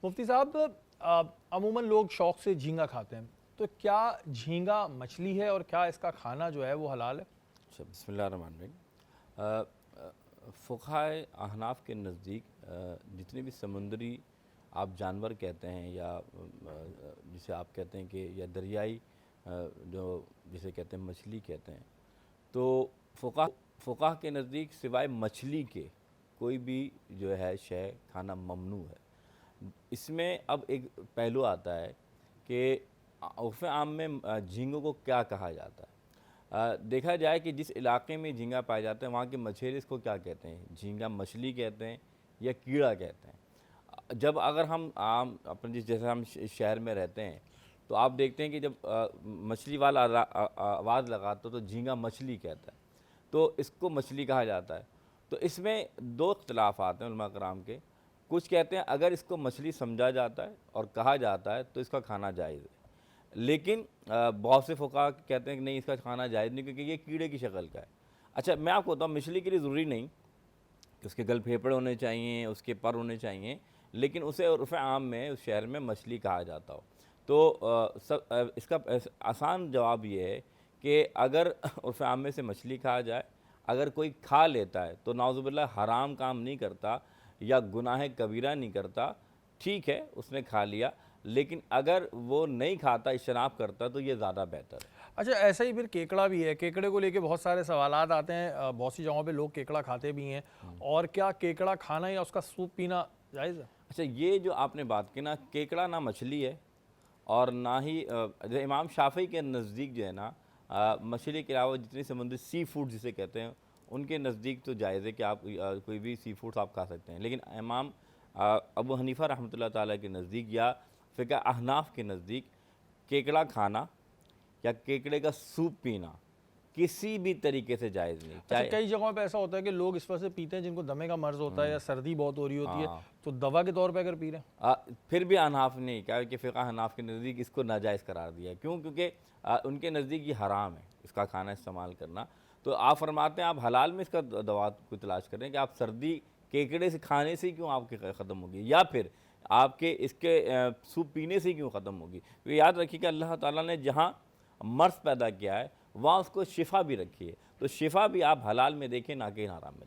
मुफ्ती साहब, अमूमन लोग शौक से झींगा खाते हैं, तो क्या झींगा मछली है और क्या इसका खाना जो है वो हलाल है? अच्छा, बिस्मिल्लाहिर्रहमानिर्रहीम। फ़ुक़हाए अहनाफ़ के नज़दीक जितने भी समुंदरी आप जानवर कहते हैं या जिसे आप कहते हैं कि या दरियाई जो जिसे कहते हैं मछली कहते हैं, तो फ़ुक़हा के नज़दीक सिवाय मछली के कोई भी जो है शय खाना ममनू है। इसमें अब एक पहलू आता है कि उर्फ़ आम में झींगों को क्या कहा जाता है। देखा जाए कि जिस इलाके में झींगा पाया जाता है वहाँ के मछेरे इसको क्या कहते हैं, झींगा मछली कहते हैं या कीड़ा कहते हैं। जब अगर हम आम अपन जैसे हम शहर में रहते हैं तो आप देखते हैं कि जब मछली वाला आवाज़ लगाता तो झींगा मछली कहता है, तो इसको मछली कहा जाता है। तो इसमें दो इख्तिलाफ़ात हैं उलमा कराम के। कुछ कहते हैं अगर इसको मछली समझा जाता है और कहा जाता है तो इसका खाना जायज़ है, लेकिन बहुत से फ़ुक़हा कहते हैं कि नहीं, इसका खाना जायज़ नहीं क्योंकि ये कीड़े की शक्ल का है। अच्छा, मैं आपको बताऊँ, मछली के लिए ज़रूरी नहीं कि उसके गल फेफड़े होने चाहिए, उसके पर होने चाहिए, लेकिन उसे उर्फ़ आम में उस शहर में मछली कहा जाता हो। तो इसका आसान जवाब ये है कि अगर उर्फ़ आम में से मछली कहा जाए, अगर कोई खा लेता है तो नाउज़ुबिल्लाह हराम काम नहीं करता या गुनाह कबीरा नहीं करता, ठीक है उसने खा लिया, लेकिन अगर वो नहीं खाता, इज्तनाब करता, तो ये ज़्यादा बेहतर है। अच्छा, ऐसा ही फिर केकड़ा भी है। केकड़े को लेके बहुत सारे सवालात आते हैं। बहुत सी जगहों पे लोग केकड़ा खाते भी हैं, और क्या केकड़ा खाना या उसका सूप पीना जायज़ है? अच्छा, ये जो आपने बात की ना, केकड़ा ना मछली है और ना ही जो इमाम शाफ़ी के नज़दीक जो है ना, मछली के अलावा जितनी समुद्री सी फूड जिसे कहते हैं उनके नज़दीक तो जायज़ है कि आप कोई भी सी फूड्स आप खा सकते हैं, लेकिन इमाम अबू हनीफ़ा रहमतुल्लाह ताला के नज़दीक या फ़िक़्ह अहनाफ़ के नज़दीक केकड़ा खाना या केकड़े का सूप पीना किसी भी तरीके से जायज़ नहीं। अच्छा, चाहे कई जगहों पे ऐसा होता है कि लोग इस वजह से पीते हैं जिनको दमे का मर्ज़ होता है या सर्दी बहुत हो रही होती है, हाँ, तो दवा के तौर पे अगर पी रहे हैं। फिर भी अहनाफ़ ने क्या है कि फ़िक़्ह अहनाफ़ के नज़दीक इसको नाजायज़ करार दिया है। क्यों? क्योंकि उनके नज़दीक ये हराम है इसका खाना इस्तेमाल करना। तो आप फरमाते हैं आप हलाल में इसका दवा को तलाश करें कि आप सर्दी केकड़े से खाने से ही क्यों आपकी ख़त्म होगी, या फिर आपके इसके सूप पीने से ही क्यों ख़त्म होगी। तो याद रखिए कि अल्लाह ताला ने जहाँ मर्ज़ पैदा किया है वहाँ उसको शिफ़ा भी रखी है, तो शिफ़ा भी आप हलाल में देखें, ना कि हराम में।